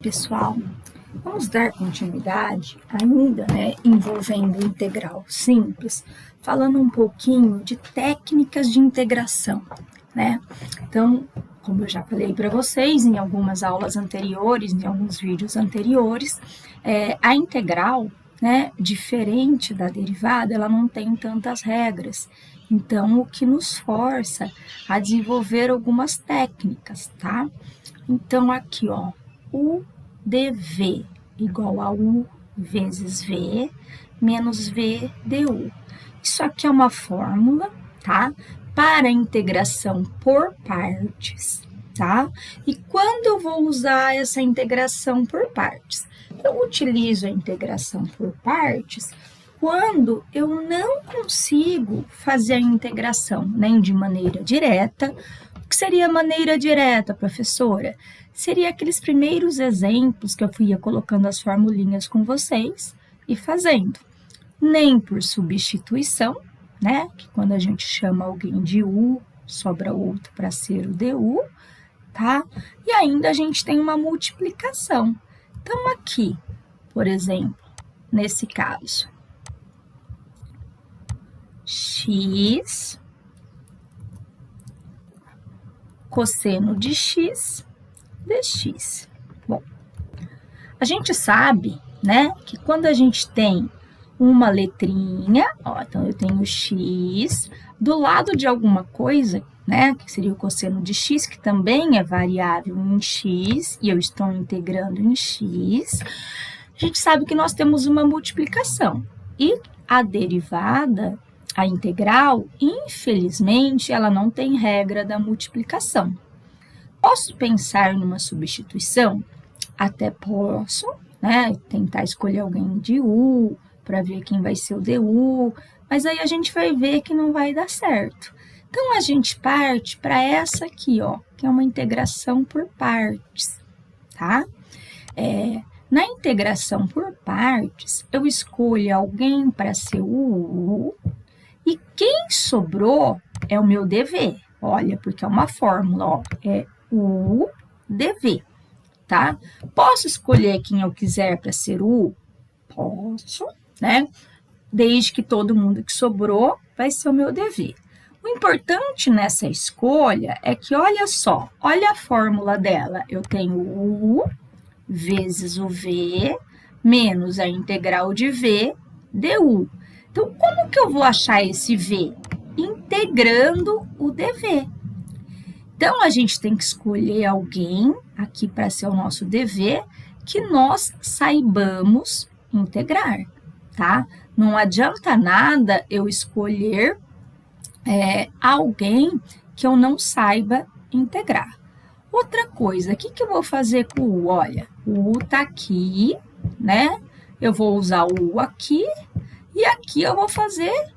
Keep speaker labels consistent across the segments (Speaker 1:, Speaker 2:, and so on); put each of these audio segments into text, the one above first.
Speaker 1: Pessoal, vamos dar continuidade ainda, envolvendo integral simples, falando um pouquinho de técnicas de integração, né? Então, como eu já falei para vocês em algumas aulas anteriores, em alguns vídeos anteriores, a integral, né, diferente da derivada, ela não tem tantas regras. Então, o que nos força a desenvolver algumas técnicas, tá? Então, aqui, ó, u dv igual a u vezes v menos v du. Isso aqui é uma fórmula, tá? Para integração por partes, tá? E quando eu vou usar essa integração por partes? Eu utilizo a integração por partes quando eu não consigo fazer a integração nem de maneira direta. O que seria maneira direta, professora? Seria aqueles primeiros exemplos que eu ia colocando as formulinhas com vocês e fazendo. Nem por substituição, né? Que quando a gente chama alguém de u, sobra outro para ser o du, tá? E ainda a gente tem uma multiplicação. Então, aqui, por exemplo, nesse caso, x cosseno de x dx. Bom, a gente sabe, né, que quando a gente tem uma letrinha, ó, então eu tenho x, do lado de alguma coisa, né, que seria o cosseno de x, que também é variável em x, e eu estou integrando em x, a gente sabe que nós temos uma multiplicação. E a derivada, a integral, infelizmente, ela não tem regra da multiplicação. Posso pensar numa substituição? Até posso, né? Tentar escolher alguém de u, para ver quem vai ser o du, mas aí a gente vai ver que não vai dar certo. Então, a gente parte para essa aqui, ó, que é uma integração por partes, tá? Na integração por partes, eu escolho alguém para ser o u, e quem sobrou é o meu dv. Olha, porque é uma fórmula, ó, é u dv, tá? Posso escolher quem eu quiser para ser u? Posso, né? Desde que todo mundo que sobrou vai ser o meu dv. O importante nessa escolha é que, olha só, olha a fórmula dela. Eu tenho u vezes o v menos a integral de v du. Então, como que eu vou achar esse v? Integrando o dv. Então, a gente tem que escolher alguém aqui para ser o nosso dv que nós saibamos integrar, tá? Não adianta nada eu escolher alguém que eu não saiba integrar. Outra coisa, o que eu vou fazer com o u? Olha, o u está aqui, né? Eu vou usar o u aqui e aqui eu vou fazer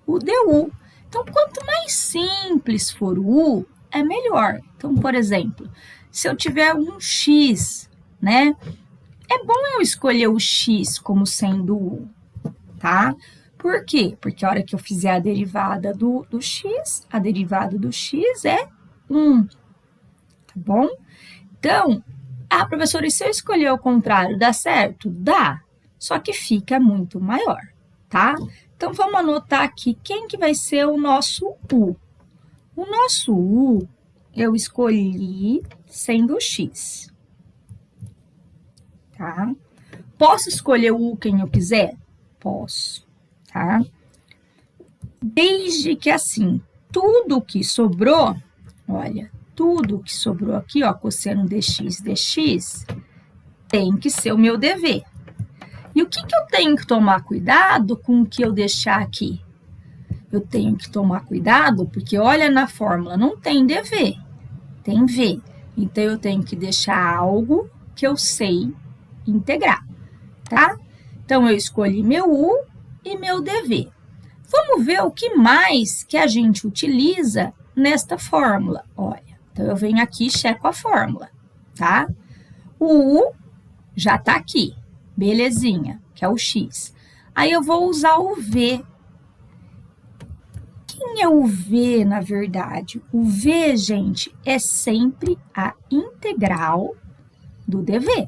Speaker 1: o du. Então, quanto mais simples for o u, é melhor. Então, por exemplo, se eu tiver um x, né? É bom eu escolher o x como sendo u, tá? Por quê? Porque a hora que eu fizer a derivada do x, a derivada do x é 1, tá bom? Então, professora, e se eu escolher o contrário, dá certo? Dá, só que fica muito maior, tá? Então, vamos anotar aqui quem que vai ser o nosso u. O nosso u eu escolhi sendo o x, tá? Posso escolher o u quem eu quiser? Posso, tá? Desde que, assim, tudo que sobrou, olha, tudo que sobrou aqui, ó, cosseno dx, tem que ser o meu dv. E o que eu tenho que tomar cuidado com o que eu deixar aqui? Eu tenho que tomar cuidado porque, olha na fórmula, não tem dv, tem v. Então, eu tenho que deixar algo que eu sei integrar, tá? Então, eu escolhi meu u e meu dv. Vamos ver o que mais que a gente utiliza nesta fórmula. Olha, então eu venho aqui e checo a fórmula, tá? O u já está aqui, belezinha, que é o x. Aí eu vou usar o v. Quem é o v, na verdade? O v, gente, é sempre a integral do dv,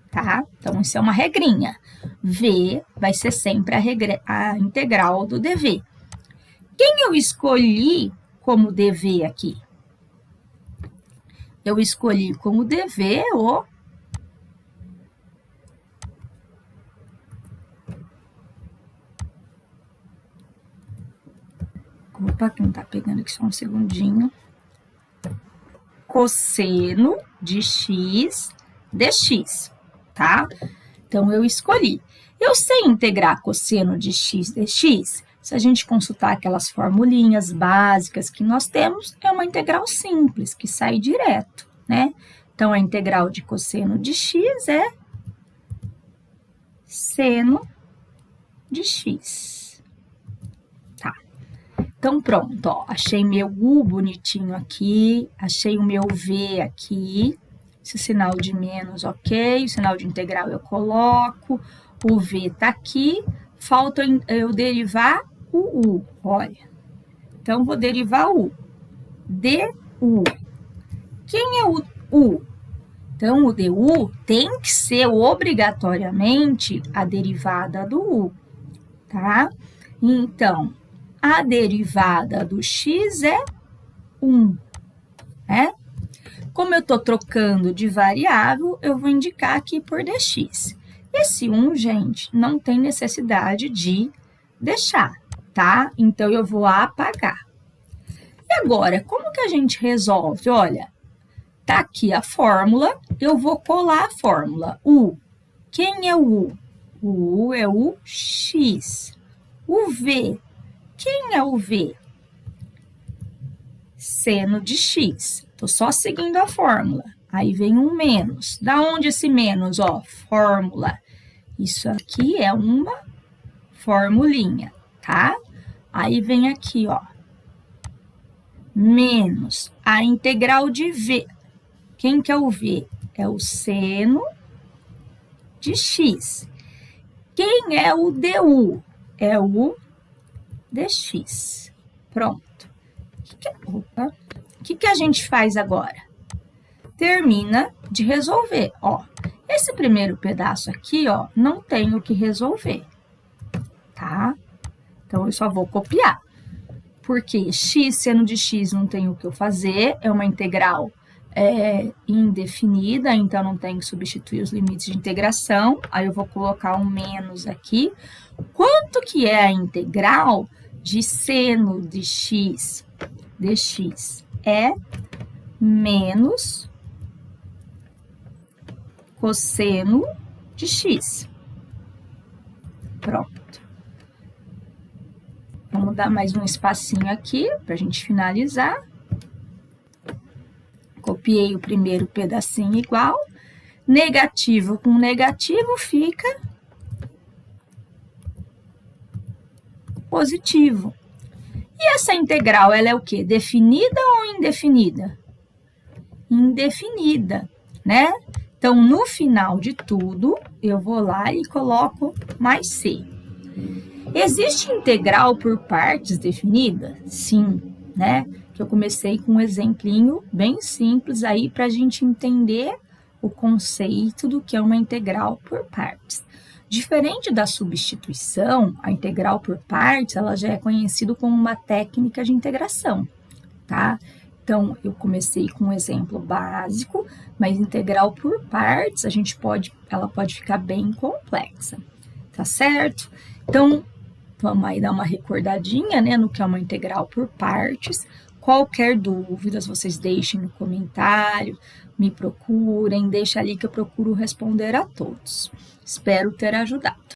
Speaker 1: tá? Então, isso é uma regrinha. V vai ser sempre a integral do dv. Quem eu escolhi como dv aqui? Eu escolhi como dv o... Opa, que não tá pegando aqui só um segundinho. Cosseno de x dx, tá? Então, eu escolhi. Eu sei integrar cosseno de x dx? Se a gente consultar aquelas formulinhas básicas que nós temos, é uma integral simples, que sai direto, né? Então, a integral de cosseno de x é seno de x. Tá. Então, pronto, ó, achei meu u bonitinho aqui, achei o meu v aqui, esse sinal de menos, ok, o sinal de integral eu coloco, o v tá aqui, falta eu derivar o u, olha. Então, vou derivar o u. du. Quem é o u? Então, o du tem que ser obrigatoriamente a derivada do u, tá? Então, a derivada do x é 1, né? Como eu estou trocando de variável, eu vou indicar aqui por dx. Esse 1, gente, não tem necessidade de deixar, tá? Então, eu vou apagar. E agora, como que a gente resolve? Olha, tá aqui a fórmula, eu vou colar a fórmula. U. Quem é o U? O U é o x. O V. Quem é o V? Seno de x. Tô só seguindo a fórmula. Aí vem um menos. Da onde esse menos? Ó, fórmula. Isso aqui é uma formulinha, tá? Aí vem aqui, ó. Menos a integral de V. Quem que é o V? É o seno de x. Quem é o du? É o dx. Pronto. O que a gente faz agora? Termina de resolver, ó. Esse primeiro pedaço aqui, ó, não tem o que resolver, tá? Então, eu só vou copiar. Porque x seno de x não tem o que eu fazer, é uma integral indefinida, então não tem que substituir os limites de integração. Aí eu vou colocar um menos aqui. Quanto que é a integral de seno de x dx? É menos cosseno de x. Pronto. Vamos dar mais um espacinho aqui para a gente finalizar. Copiei o primeiro pedacinho igual. Negativo com negativo fica positivo. E essa integral, ela é o quê? Definida ou indefinida? Indefinida, né? Então, no final de tudo, eu vou lá e coloco mais c. Existe integral por partes definida? Sim, né? Que eu comecei com um exemplinho bem simples aí para a gente entender o conceito do que é uma integral por partes. Diferente da substituição, a integral por partes, ela já é conhecida como uma técnica de integração, tá? Então, eu comecei com um exemplo básico, mas integral por partes, ela pode ficar bem complexa, tá certo? Então, vamos aí dar uma recordadinha, né, no que é uma integral por partes. Qualquer dúvida, vocês deixem no comentário, me procurem, deixa ali que eu procuro responder a todos. Espero ter ajudado.